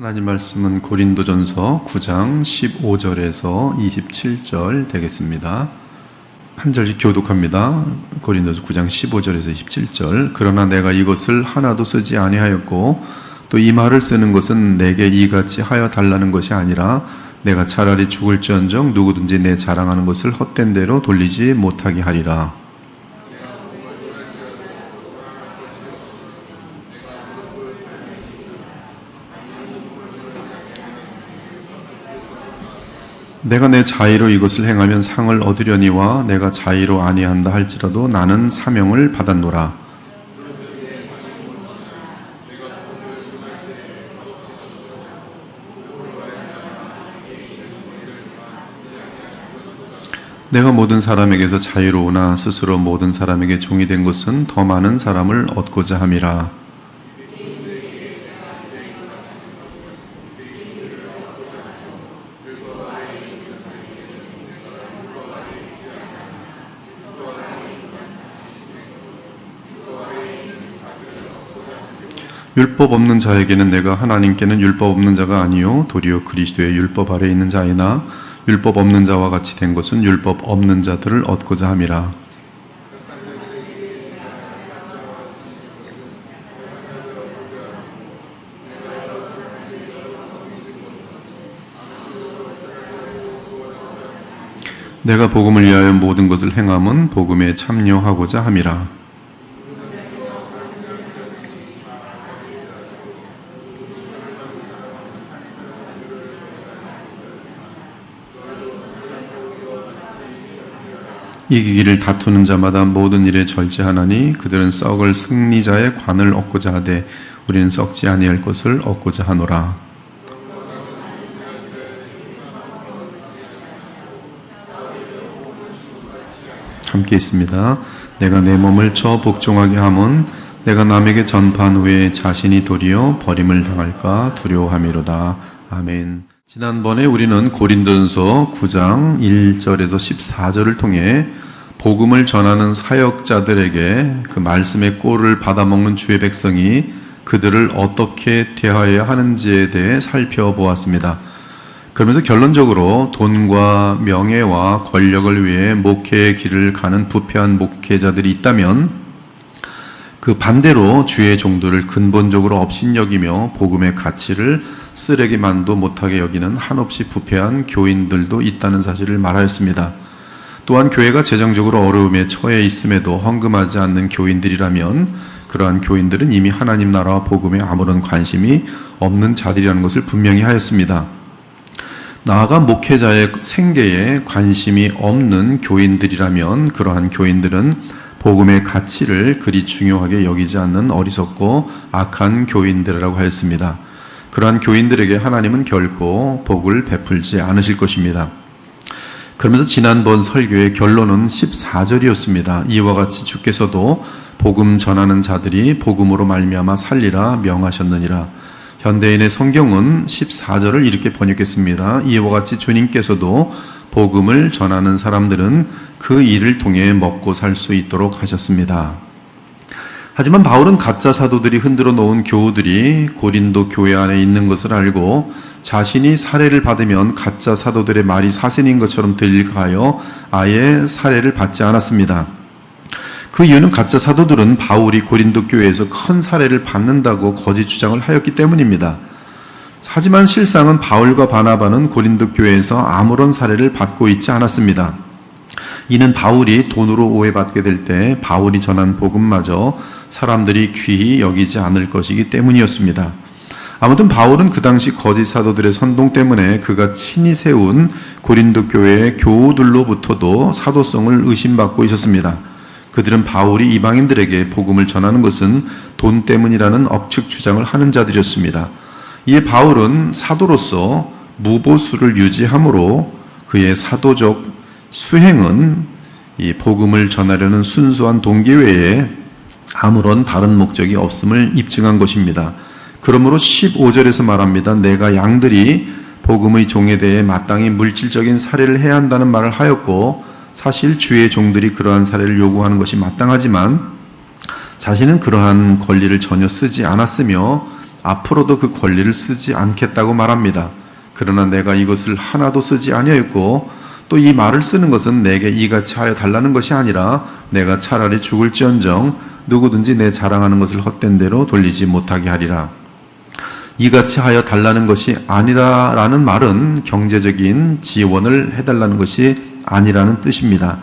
하나님 말씀은 고린도전서 9장 15절에서 27절 되겠습니다. 한 절씩 교독합니다. 고린도전서 9장 15절에서 27절. 그러나 내가 이것을 하나도 쓰지 아니하였고 또 이 말을 쓰는 것은 내게 이같이 하여 달라는 것이 아니라 내가 차라리 죽을지언정 누구든지 내 자랑하는 것을 헛된 대로 돌리지 못하게 하리라. 내가 내 자의로 이것을 행하면 상을 얻으려니와 내가 자의로 아니한다 할지라도 나는 사명을 받았노라. 내가 모든 사람에게서 자유로우나 스스로 모든 사람에게 종이 된 것은 더 많은 사람을 얻고자 함이라. 율법 없는 자에게는 내가 하나님께는 율법 없는 자가 아니요 도리어 그리스도의 율법 아래 있는 자이나 율법 없는 자와 같이 된 것은 율법 없는 자들을 얻고자 함이라. 내가 복음을 위하여 모든 것을 행함은 복음에 참여하고자 함이라. 이기기를 다투는 자마다 모든 일에 절제하나니 그들은 썩을 승리자의 관을 얻고자 하되 우리는 썩지 아니할 것을 얻고자 하노라. 함께 있습니다. 내가 내 몸을 저 복종하게 함은 내가 남에게 전파한 후에 자신이 도리어 버림을 당할까 두려워함이로다. 아멘. 지난번에 우리는 고린도전서 9장 1절에서 14절을 통해 복음을 전하는 사역자들에게 그 말씀의 꼴을 받아먹는 주의 백성이 그들을 어떻게 대하여야 하는지에 대해 살펴보았습니다. 그러면서 결론적으로 돈과 명예와 권력을 위해 목회의 길을 가는 부패한 목회자들이 있다면 그 반대로 주의 종들을 근본적으로 업신여기며 복음의 가치를 쓰레기만도 못하게 여기는 한없이 부패한 교인들도 있다는 사실을 말하였습니다. 또한 교회가 재정적으로 어려움에 처해 있음에도 헌금하지 않는 교인들이라면 그러한 교인들은 이미 하나님 나라와 복음에 아무런 관심이 없는 자들이라는 것을 분명히 하였습니다. 나아가 목회자의 생계에 관심이 없는 교인들이라면 그러한 교인들은 복음의 가치를 그리 중요하게 여기지 않는 어리석고 악한 교인들이라고 하였습니다. 그러한 교인들에게 하나님은 결코 복을 베풀지 않으실 것입니다. 그러면서 지난번 설교의 결론은 14절이었습니다. 이와 같이 주께서도 복음 전하는 자들이 복음으로 말미암아 살리라 명하셨느니라. 현대인의 성경은 14절을 이렇게 번역했습니다. 이와 같이 주님께서도 복음을 전하는 사람들은 그 일을 통해 먹고 살 수 있도록 하셨습니다. 하지만 바울은 가짜 사도들이 흔들어 놓은 교우들이 고린도 교회 안에 있는 것을 알고 자신이 살해를 받으면 가짜 사도들의 말이 사실인 것처럼 들릴까 하여 아예 살해를 받지 않았습니다. 그 이유는 가짜 사도들은 바울이 고린도 교회에서 큰 살해를 받는다고 거짓 주장을 하였기 때문입니다. 하지만 실상은 바울과 바나바는 고린도 교회에서 아무런 살해를 받고 있지 않았습니다. 이는 바울이 돈으로 오해받게 될 때 바울이 전한 복음마저 사람들이 귀히 여기지 않을 것이기 때문이었습니다. 아무튼 바울은 그 당시 거짓 사도들의 선동 때문에 그가 친히 세운 고린도 교회의 교우들로부터도 사도성을 의심받고 있었습니다. 그들은 바울이 이방인들에게 복음을 전하는 것은 돈 때문이라는 억측 주장을 하는 자들이었습니다. 이에 바울은 사도로서 무보수를 유지함으로 그의 사도적 수행은 이 복음을 전하려는 순수한 동기 외에 아무런 다른 목적이 없음을 입증한 것입니다. 그러므로 15절에서 말합니다. 내가 양들이 복음의 종에 대해 마땅히 물질적인 살해를 해야 한다는 말을 하였고 사실 주의 종들이 그러한 살해를 요구하는 것이 마땅하지만 자신은 그러한 권리를 전혀 쓰지 않았으며 앞으로도 그 권리를 쓰지 않겠다고 말합니다. 그러나 내가 이것을 하나도 쓰지 아니하였고 또 이 말을 쓰는 것은 내게 이같이 하여 달라는 것이 아니라 내가 차라리 죽을지언정 누구든지 내 자랑하는 것을 헛된 대로 돌리지 못하게 하리라. 이같이 하여 달라는 것이 아니라라는 말은 경제적인 지원을 해달라는 것이 아니라는 뜻입니다.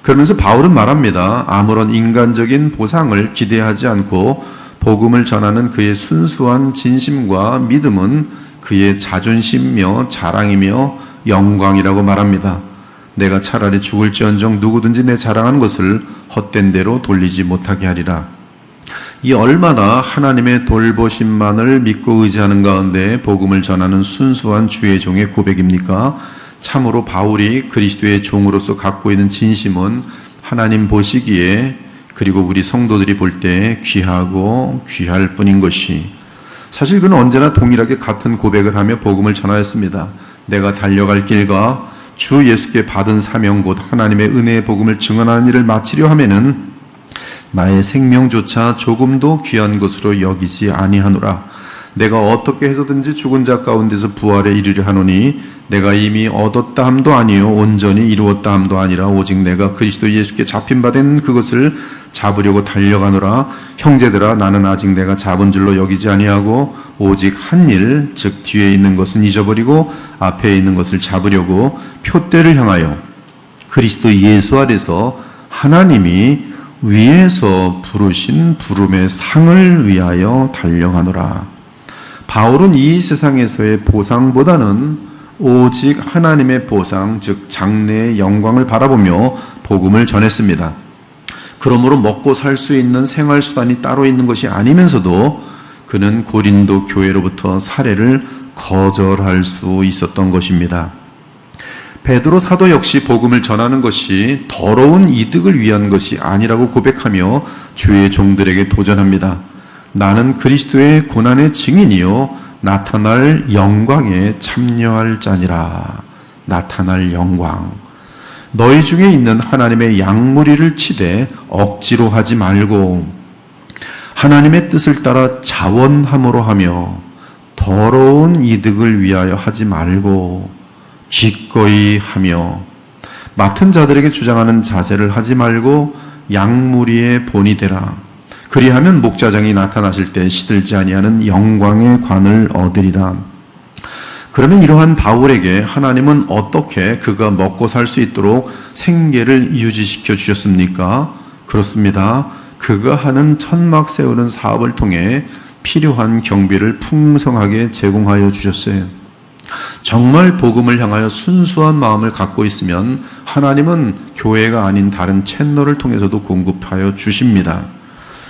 그러면서 바울은 말합니다. 아무런 인간적인 보상을 기대하지 않고 복음을 전하는 그의 순수한 진심과 믿음은 그의 자존심이며 자랑이며 영광이라고 말합니다. 내가 차라리 죽을지언정 누구든지 내 자랑하는 것을 헛된 대로 돌리지 못하게 하리라. 이 얼마나 하나님의 돌보심만을 믿고 의지하는 가운데 복음을 전하는 순수한 주의 종의 고백입니까? 참으로 바울이 그리스도의 종으로서 갖고 있는 진심은 하나님 보시기에 그리고 우리 성도들이 볼 때 귀하고 귀할 뿐인 것이, 사실 그는 언제나 동일하게 같은 고백을 하며 복음을 전하였습니다. 내가 달려갈 길과 주 예수께 받은 사명 곧 하나님의 은혜의 복음을 증언하는 일을 마치려 하면은 나의 생명조차 조금도 귀한 것으로 여기지 아니하노라. 내가 어떻게 해서든지 죽은 자 가운데서 부활에 이르려 하노니 내가 이미 얻었다 함도 아니요 온전히 이루었다 함도 아니라 오직 내가 그리스도 예수께 잡힌 바 된 그것을 잡으려고 달려가노라. 형제들아, 나는 아직 내가 잡은 줄로 여기지 아니하고 오직 한 일, 즉 뒤에 있는 것은 잊어버리고 앞에 있는 것을 잡으려고 표대를 향하여 그리스도 예수 아래서 하나님이 위에서 부르신 부름의 상을 위하여 달려가노라. 바울은 이 세상에서의 보상보다는 오직 하나님의 보상, 즉 장래의 영광을 바라보며 복음을 전했습니다. 그러므로 먹고 살 수 있는 생활수단이 따로 있는 것이 아니면서도 그는 고린도 교회로부터 사례를 거절할 수 있었던 것입니다. 베드로 사도 역시 복음을 전하는 것이 더러운 이득을 위한 것이 아니라고 고백하며 주의 종들에게 도전합니다. 나는 그리스도의 고난의 증인이요 나타날 영광에 참여할 자니라. 나타날 영광. 너희 중에 있는 하나님의 양무리를 치되 억지로 하지 말고 하나님의 뜻을 따라 자원함으로 하며 더러운 이득을 위하여 하지 말고 기꺼이 하며 맡은 자들에게 주장하는 자세를 하지 말고 양무리의 본이 되라. 그리하면 목자장이 나타나실 때 시들지 아니하는 영광의 관을 얻으리라. 그러면 이러한 바울에게 하나님은 어떻게 그가 먹고 살 수 있도록 생계를 유지시켜 주셨습니까? 그렇습니다. 그가 하는 천막 세우는 사업을 통해 필요한 경비를 풍성하게 제공하여 주셨어요. 정말 복음을 향하여 순수한 마음을 갖고 있으면 하나님은 교회가 아닌 다른 채널을 통해서도 공급하여 주십니다.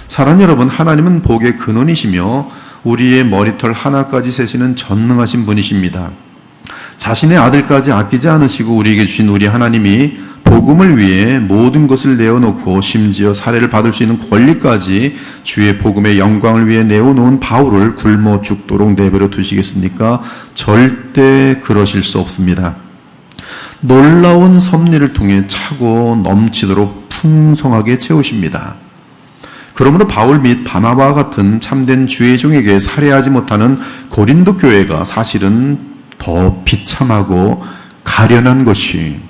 사랑 여러분, 하나님은 복의 근원이시며 우리의 머리털 하나까지 세시는 전능하신 분이십니다. 자신의 아들까지 아끼지 않으시고 우리에게 주신 우리 하나님이 복음을 위해 모든 것을 내어놓고 심지어 살해를 받을 수 있는 권리까지 주의 복음의 영광을 위해 내어놓은 바울을 굶어 죽도록 내버려 두시겠습니까? 절대 그러실 수 없습니다. 놀라운 섭리를 통해 차고 넘치도록 풍성하게 채우십니다. 그러므로 바울 및 바나바와 같은 참된 주의 종에게 살해하지 못하는 고린도 교회가 사실은 더 비참하고 가련한 것이,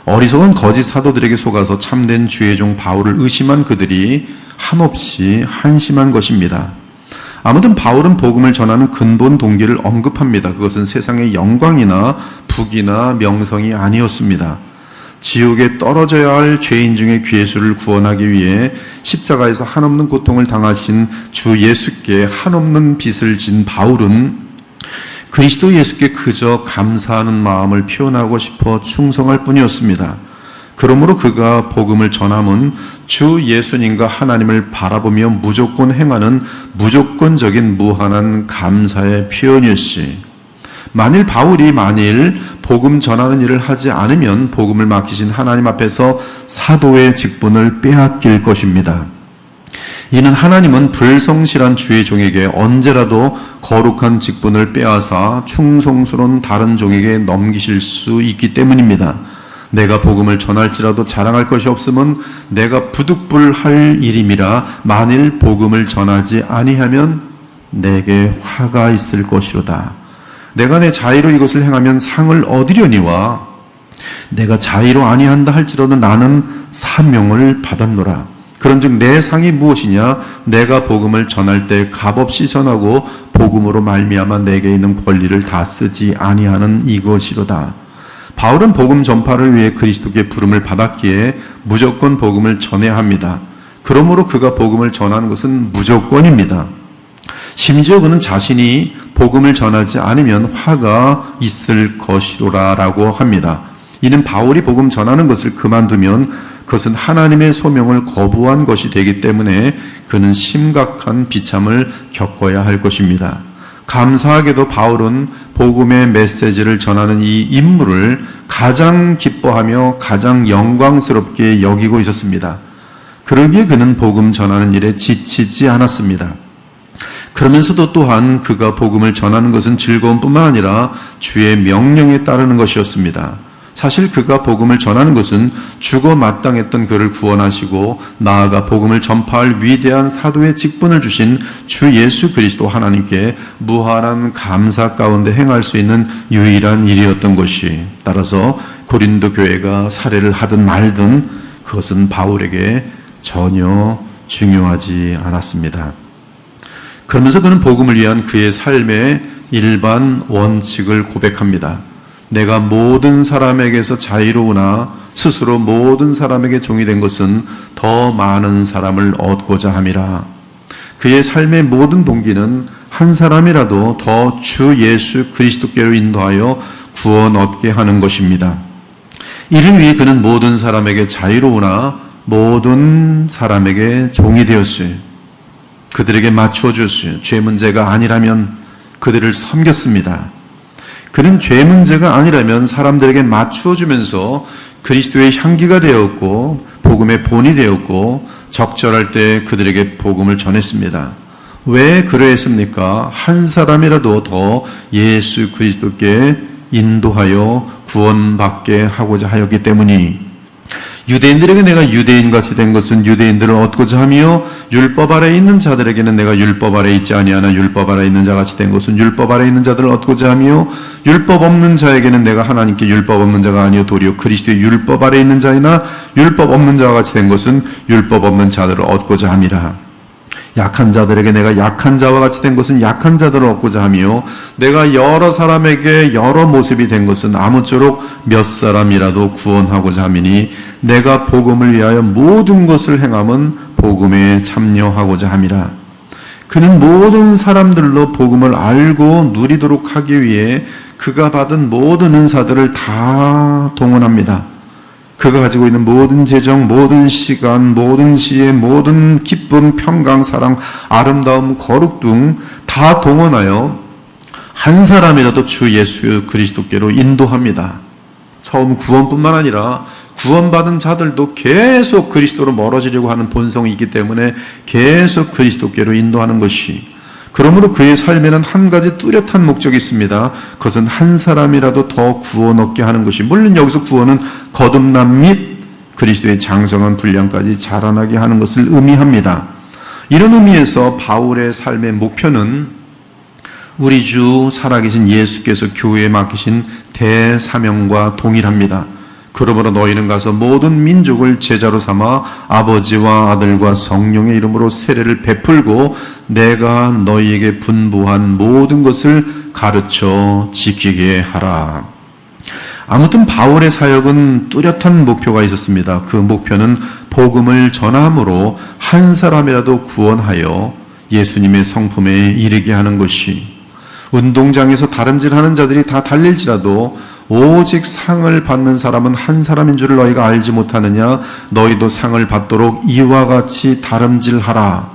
어리석은 거짓 사도들에게 속아서 참된 주의 종 바울을 의심한 그들이 한없이 한심한 것입니다. 아무튼 바울은 복음을 전하는 근본 동기를 언급합니다. 그것은 세상의 영광이나 부귀나 명성이 아니었습니다. 지옥에 떨어져야 할 죄인 중에 괴수를 구원하기 위해 십자가에서 한없는 고통을 당하신 주 예수께 한없는 빚을 진 바울은 그리스도 예수께 그저 감사하는 마음을 표현하고 싶어 충성할 뿐이었습니다. 그러므로 그가 복음을 전함은 주 예수님과 하나님을 바라보며 무조건 행하는 무조건적인 무한한 감사의 표현이었지, 만일 바울이 복음 전하는 일을 하지 않으면 복음을 맡기신 하나님 앞에서 사도의 직분을 빼앗길 것입니다. 이는 하나님은 불성실한 주의 종에게 언제라도 거룩한 직분을 빼앗아 충성스러운 다른 종에게 넘기실 수 있기 때문입니다. 내가 복음을 전할지라도 자랑할 것이 없음은 내가 부득불할 일임이라 만일 복음을 전하지 아니하면 내게 화가 있을 것이로다. 내가 내 자의로 이것을 행하면 상을 얻으려니와 내가 자의로 아니한다 할지라도 나는 사명을 받았노라. 그런즉 내 상이 무엇이냐? 내가 복음을 전할 때 값없이 전하고 복음으로 말미암아 내게 있는 권리를 다 쓰지 아니하는 이것이로다. 바울은 복음 전파를 위해 그리스도께 부름을 받았기에 무조건 복음을 전해야 합니다. 그러므로 그가 복음을 전하는 것은 무조건입니다. 심지어 그는 자신이 복음을 전하지 않으면 화가 있을 것이로라라고 합니다. 이는 바울이 복음 전하는 것을 그만두면 그것은 하나님의 소명을 거부한 것이 되기 때문에 그는 심각한 비참을 겪어야 할 것입니다. 감사하게도 바울은 복음의 메시지를 전하는 이 임무를 가장 기뻐하며 가장 영광스럽게 여기고 있었습니다. 그러기에 그는 복음 전하는 일에 지치지 않았습니다. 그러면서도 또한 그가 복음을 전하는 것은 즐거움뿐만 아니라 주의 명령에 따르는 것이었습니다. 사실 그가 복음을 전하는 것은 죽어 마땅했던 그를 구원하시고 나아가 복음을 전파할 위대한 사도의 직분을 주신 주 예수 그리스도 하나님께 무한한 감사 가운데 행할 수 있는 유일한 일이었던 것이, 따라서 고린도 교회가 살해를 하든 말든 그것은 바울에게 전혀 중요하지 않았습니다. 그러면서 그는 복음을 위한 그의 삶의 일반 원칙을 고백합니다. 내가 모든 사람에게서 자유로우나 스스로 모든 사람에게 종이 된 것은 더 많은 사람을 얻고자 함이라. 그의 삶의 모든 동기는 한 사람이라도 더 주 예수 그리스도께로 인도하여 구원 얻게 하는 것입니다. 이를 위해 그는 모든 사람에게 자유로우나 모든 사람에게 종이 되었어요. 그들에게 맞추어 주었어요. 죄 문제가 아니라면 그들을 섬겼습니다. 그는 죄 문제가 아니라면 사람들에게 맞추어 주면서 그리스도의 향기가 되었고 복음의 본이 되었고 적절할 때 그들에게 복음을 전했습니다. 왜 그러했습니까? 한 사람이라도 더 예수 그리스도께 인도하여 구원받게 하고자 하였기 때문이, 유대인들에게 내가 유대인같이 된 것은 유대인들을 얻고자 하며 율법 아래에 있는 자들에게는 내가 율법 아래에 있지 아니하나 율법 아래에 있는 자같이 된 것은 율법 아래에 있는 자들을 얻고자 하며 율법 없는 자에게는 내가 하나님께 율법 없는 자가 아니요 도리어 그리스도의 율법 아래에 있는 자이나 율법 없는 자와 같이 된 것은 율법 없는 자들을 얻고자 함이라. 약한 자들에게 내가 약한 자와 같이 된 것은 약한 자들을 얻고자 하며 내가 여러 사람에게 여러 모습이 된 것은 아무쪼록 몇 사람이라도 구원하고자 함이니 내가 복음을 위하여 모든 것을 행함은 복음에 참여하고자 함이라. 그는 모든 사람들로 복음을 알고 누리도록 하기 위해 그가 받은 모든 은사들을 다 동원합니다. 그가 가지고 있는 모든 재정, 모든 시간, 모든 지혜, 모든 기쁨, 평강, 사랑, 아름다움, 거룩 등 다 동원하여 한 사람이라도 주 예수 그리스도께로 인도합니다. 처음 구원뿐만 아니라 구원받은 자들도 계속 그리스도로 멀어지려고 하는 본성이 있기 때문에 계속 그리스도께로 인도하는 것이, 그러므로 그의 삶에는 한 가지 뚜렷한 목적이 있습니다. 그것은 한 사람이라도 더 구원 얻게 하는 것이, 물론 여기서 구원은 거듭남 및 그리스도의 장성한 분량까지 자라나게 하는 것을 의미합니다. 이런 의미에서 바울의 삶의 목표는 우리 주 살아계신 예수께서 교회에 맡기신 대사명과 동일합니다. 그러므로 너희는 가서 모든 민족을 제자로 삼아 아버지와 아들과 성령의 이름으로 세례를 베풀고 내가 너희에게 분부한 모든 것을 가르쳐 지키게 하라. 아무튼 바울의 사역은 뚜렷한 목표가 있었습니다. 그 목표는 복음을 전함으로 한 사람이라도 구원하여 예수님의 성품에 이르게 하는 것이, 운동장에서 다름질하는 자들이 다 달릴지라도 오직 상을 받는 사람은 한 사람인 줄을 너희가 알지 못하느냐? 너희도 상을 받도록 이와 같이 다름질하라.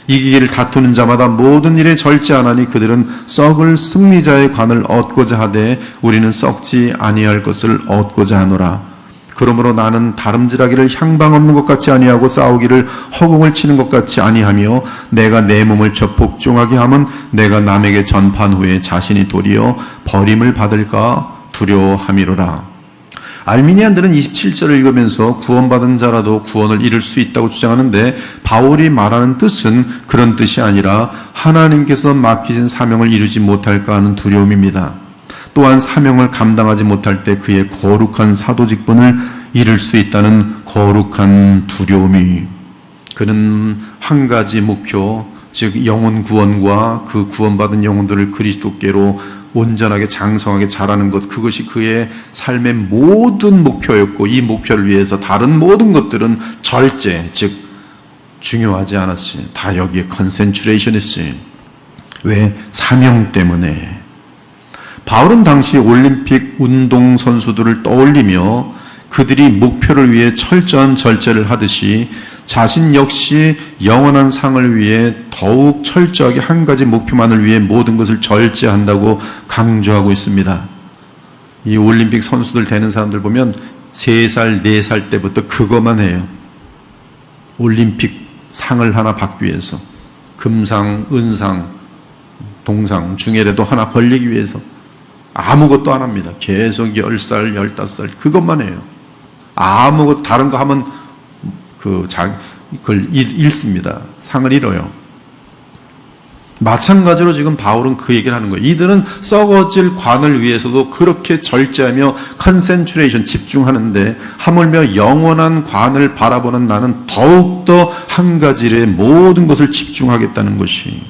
이기기를 다투는 자마다 모든 일에 절제하나니 그들은 썩을 승리자의 관을 얻고자 하되 우리는 썩지 아니할 것을 얻고자 하노라. 그러므로 나는 다름질하기를 향방 없는 것 같이 아니하고 싸우기를 허공을 치는 것 같이 아니하며 내가 내 몸을 쳐 복종하게 하면 내가 남에게 전판 후에 자신이 도리어 버림을 받을까 두려워함이로라. 알미니안들은 27절을 읽으면서 구원받은 자라도 구원을 이룰 수 있다고 주장하는데 바울이 말하는 뜻은 그런 뜻이 아니라 하나님께서 맡기신 사명을 이루지 못할까 하는 두려움입니다. 또한 사명을 감당하지 못할 때 그의 거룩한 사도 직분을 이룰 수 있다는 거룩한 두려움이, 그는 한 가지 목표, 즉 영혼 구원과 그 구원받은 영혼들을 그리스도께로 온전하게 장성하게 자라는 것, 그것이 그의 삶의 모든 목표였고, 이 목표를 위해서 다른 모든 것들은 절제, 즉 중요하지 않았어요. 다 여기에 컨센트레이션 했어요. 왜? 사명 때문에. 바울은 당시 올림픽 운동 선수들을 떠올리며 그들이 목표를 위해 철저한 절제를 하듯이 자신 역시 영원한 상을 위해 더욱 철저하게 한 가지 목표만을 위해 모든 것을 절제한다고 강조하고 있습니다. 이 올림픽 선수들 되는 사람들 보면 3살, 4살 때부터 그것만 해요. 올림픽 상을 하나 받기 위해서, 금상, 은상, 동상, 중에라도 하나 걸리기 위해서 아무것도 안 합니다. 계속 10살, 15살 그것만 해요. 아무것도 다른 거 하면 그걸 잃습니다. 상을 잃어요. 마찬가지로 지금 바울은 그 얘기를 하는 거예요. 이들은 썩어질 관을 위해서도 그렇게 절제하며 컨센트레이션, 집중하는데 하물며 영원한 관을 바라보는 나는 더욱더 한 가지의 모든 것을 집중하겠다는 것이,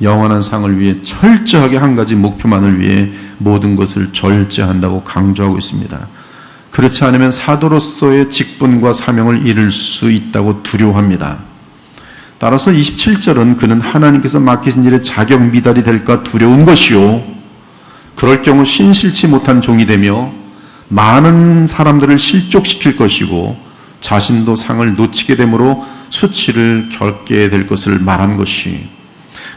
영원한 상을 위해 철저하게 한 가지 목표만을 위해 모든 것을 절제한다고 강조하고 있습니다. 그렇지 않으면 사도로서의 직분과 사명을 이룰 수 있다고 두려워합니다. 따라서 27절은 그는 하나님께서 맡기신 일에 자격 미달이 될까 두려운 것이요, 그럴 경우 신실치 못한 종이 되며 많은 사람들을 실족시킬 것이고 자신도 상을 놓치게 되므로 수치를 겪게 될 것을 말한 것이,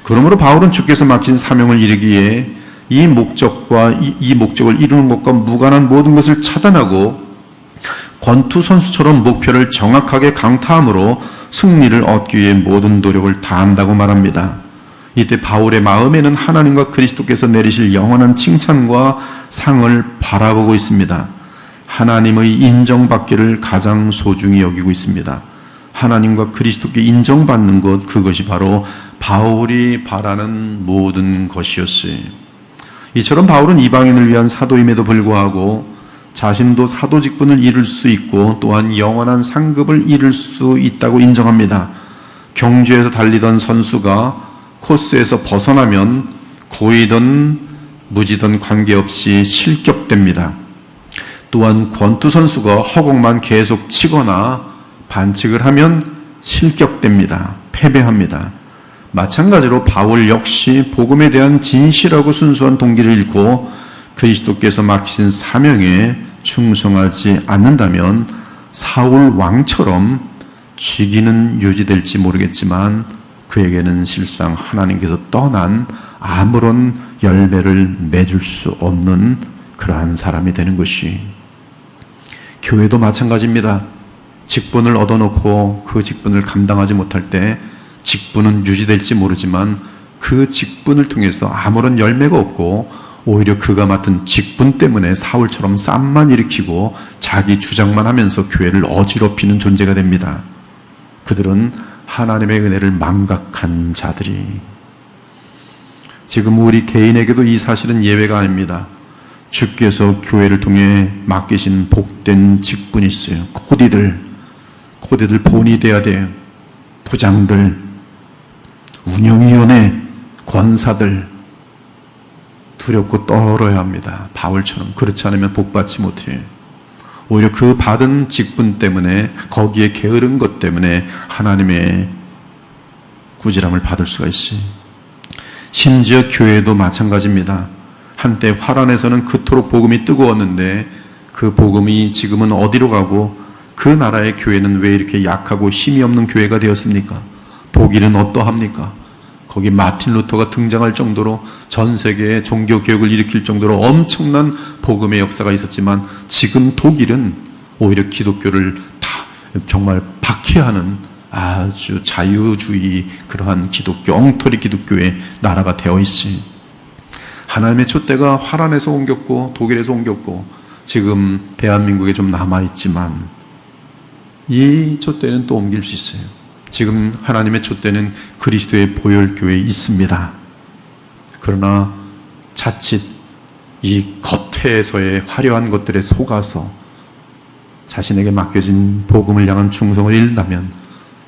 그러므로 바울은 주께서 맡긴 사명을 이루기에 이 목적과 이 목적을 이루는 것과 무관한 모든 것을 차단하고 권투 선수처럼 목표를 정확하게 강타함으로 승리를 얻기 위해 모든 노력을 다한다고 말합니다. 이때 바울의 마음에는 하나님과 그리스도께서 내리실 영원한 칭찬과 상을 바라보고 있습니다. 하나님의 인정받기를 가장 소중히 여기고 있습니다. 하나님과 그리스도께 인정받는 것, 그것이 바로 바울이 바라는 모든 것이었어요. 이처럼 바울은 이방인을 위한 사도임에도 불구하고 자신도 사도 직분을 이룰 수 있고 또한 영원한 상급을 이룰 수 있다고 인정합니다. 경주에서 달리던 선수가 코스에서 벗어나면 고이든 무지든 관계없이 실격됩니다. 또한 권투 선수가 허공만 계속 치거나 반칙을 하면 실격됩니다. 패배합니다. 마찬가지로 바울 역시 복음에 대한 진실하고 순수한 동기를 잃고 그리스도께서 맡기신 사명에 충성하지 않는다면 사울 왕처럼 직위는 유지될지 모르겠지만 그에게는 실상 하나님께서 떠난 아무런 열매를 맺을 수 없는 그러한 사람이 되는 것이, 교회도 마찬가지입니다. 직분을 얻어놓고 그 직분을 감당하지 못할 때 직분은 유지될지 모르지만 그 직분을 통해서 아무런 열매가 없고 오히려 그가 맡은 직분 때문에 사울처럼 쌈만 일으키고 자기 주장만 하면서 교회를 어지럽히는 존재가 됩니다. 그들은 하나님의 은혜를 망각한 자들이, 지금 우리 개인에게도 이 사실은 예외가 아닙니다. 주께서 교회를 통해 맡기신 복된 직분이 있어요. 코디들 본이 돼야 돼요. 부장들, 운영위원회, 권사들 두렵고 떨어야 합니다. 바울처럼. 그렇지 않으면 복받지 못해요. 오히려 그 받은 직분 때문에, 거기에 게으른 것 때문에 하나님의 꾸지람을 받을 수가 있어요. 심지어 교회도 마찬가지입니다. 한때 화란에서는 그토록 복음이 뜨거웠는데 그 복음이 지금은 어디로 가고 그 나라의 교회는 왜 이렇게 약하고 힘이 없는 교회가 되었습니까? 독일은 어떠합니까? 거기 마틴 루터가 등장할 정도로 전 세계에 종교 개혁을 일으킬 정도로 엄청난 복음의 역사가 있었지만 지금 독일은 오히려 기독교를 다 정말 박해하는 아주 자유주의 그러한 기독교, 엉터리 기독교의 나라가 되어 있어요. 하나님의 촛대가 화란에서 옮겼고 독일에서 옮겼고 지금 대한민국에 좀 남아있지만 이 촛대는 또 옮길 수 있어요. 지금 하나님의 촛대는 그리스도의 보혈교회에 있습니다. 그러나 자칫 이 겉에서의 화려한 것들에 속아서 자신에게 맡겨진 복음을 향한 충성을 잃는다면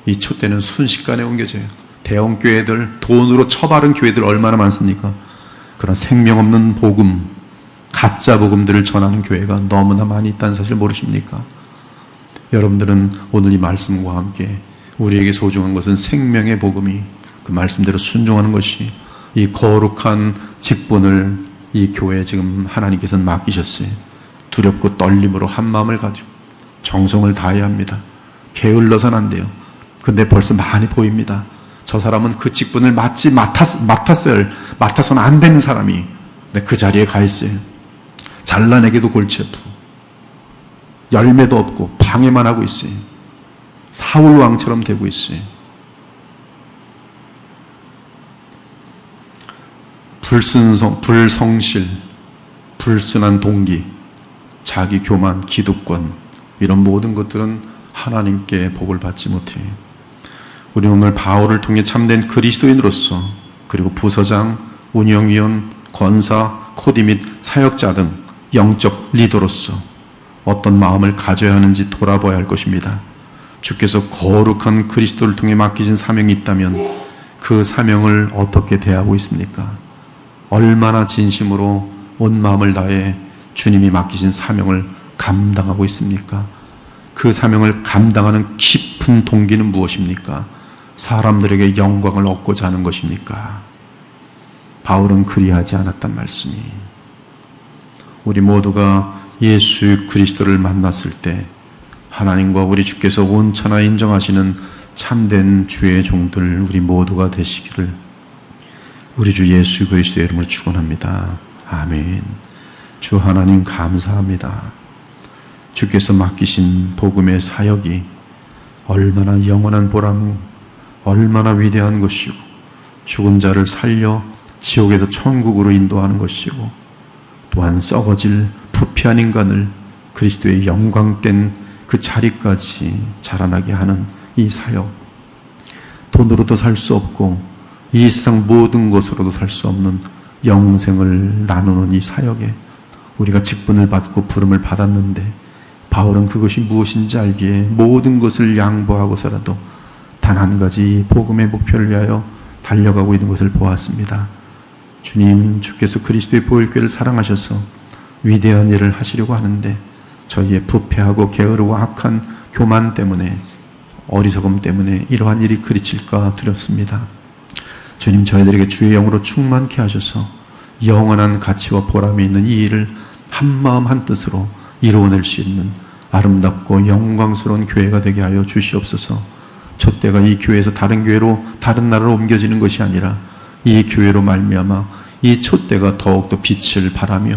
이 촛대는 순식간에 옮겨져요. 대형 교회들, 돈으로 처바른 교회들 얼마나 많습니까? 그런 생명 없는 복음, 가짜 복음들을 전하는 교회가 너무나 많이 있다는 사실 모르십니까? 여러분들은 오늘 이 말씀과 함께 우리에게 소중한 것은 생명의 복음이 그 말씀대로 순종하는 것이 이 거룩한 직분을 이 교회에 지금 하나님께서는 맡기셨어요. 두렵고 떨림으로 한 마음을 가지고 정성을 다해야 합니다. 게을러서는 안 돼요. 근데 벌써 많이 보입니다. 저 사람은 그 직분을 맡아서는 안 되는 사람이 그 자리에 가 있어요. 잘라내기도 골치 아프고 열매도 없고 방해만 하고 있어요. 사울 왕처럼 되고 있어요. 불성실, 불순한 동기, 자기 교만, 기득권 이런 모든 것들은 하나님께 복을 받지 못해요. 우리 오늘 바울을 통해 참된 그리스도인으로서 그리고 부서장, 운영위원, 권사, 코디 및 사역자 등 영적 리더로서 어떤 마음을 가져야 하는지 돌아봐야 할 것입니다. 주께서 거룩한 그리스도를 통해 맡기신 사명이 있다면 그 사명을 어떻게 대하고 있습니까? 얼마나 진심으로 온 마음을 다해 주님이 맡기신 사명을 감당하고 있습니까? 그 사명을 감당하는 깊은 동기는 무엇입니까? 사람들에게 영광을 얻고자 하는 것입니까? 바울은 그리하지 않았단 말씀이. 우리 모두가 예수 그리스도를 만났을 때 하나님과 우리 주께서 온천하 인정하시는 참된 주의 종들 우리 모두가 되시기를 우리 주 예수 그리스도의 이름으로 축원합니다. 아멘. 주 하나님 감사합니다. 주께서 맡기신 복음의 사역이 얼마나 영원한 보람, 얼마나 위대한 것이고 죽은 자를 살려 지옥에서 천국으로 인도하는 것이고 또한 썩어질 부패한 인간을 그리스도의 영광된 그 자리까지 자라나게 하는 이 사역, 돈으로도 살 수 없고 이 세상 모든 것으로도 살 수 없는 영생을 나누는 이 사역에 우리가 직분을 받고 부름을 받았는데 바울은 그것이 무엇인지 알기에 모든 것을 양보하고서라도 단 한 가지 복음의 목표를 위하여 달려가고 있는 것을 보았습니다. 주님, 주께서 그리스도의 보혈교회를 사랑하셔서 위대한 일을 하시려고 하는데 저희의 부패하고 게으르고 악한 교만 때문에, 어리석음 때문에 이러한 일이 그리칠까 두렵습니다. 주님, 저희들에게 주의 영으로 충만케 하셔서 영원한 가치와 보람이 있는 이 일을 한마음 한뜻으로 이루어낼 수 있는 아름답고 영광스러운 교회가 되게 하여 주시옵소서. 촛대가 이 교회에서 다른 교회로, 다른 나라로 옮겨지는 것이 아니라 이 교회로 말미암아 이 촛대가 더욱더 빛을 발하며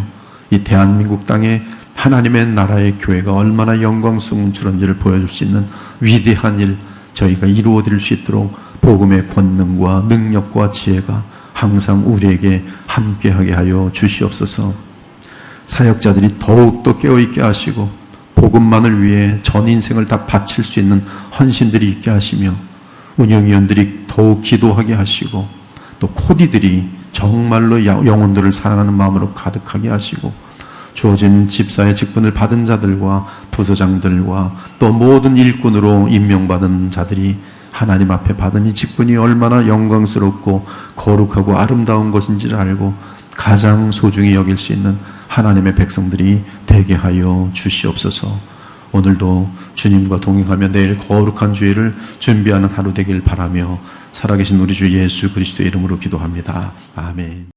이 대한민국 땅에 하나님의 나라의 교회가 얼마나 영광스러운 줄인지를 보여줄 수 있는 위대한 일 저희가 이루어드릴 수 있도록 복음의 권능과 능력과 지혜가 항상 우리에게 함께하게 하여 주시옵소서. 사역자들이 더욱더 깨어있게 하시고 복음만을 위해 전 인생을 다 바칠 수 있는 헌신들이 있게 하시며 운영위원들이 더욱 기도하게 하시고 또 코디들이 정말로 영혼들을 사랑하는 마음으로 가득하게 하시고 주어진 집사의 직분을 받은 자들과 부서장들과 또 모든 일꾼으로 임명받은 자들이 하나님 앞에 받은 이 직분이 얼마나 영광스럽고 거룩하고 아름다운 것인지를 알고 가장 소중히 여길 수 있는 하나님의 백성들이 되게 하여 주시옵소서. 오늘도 주님과 동행하며 내일 거룩한 주일을 준비하는 하루 되길 바라며 살아계신 우리 주 예수 그리스도의 이름으로 기도합니다. 아멘.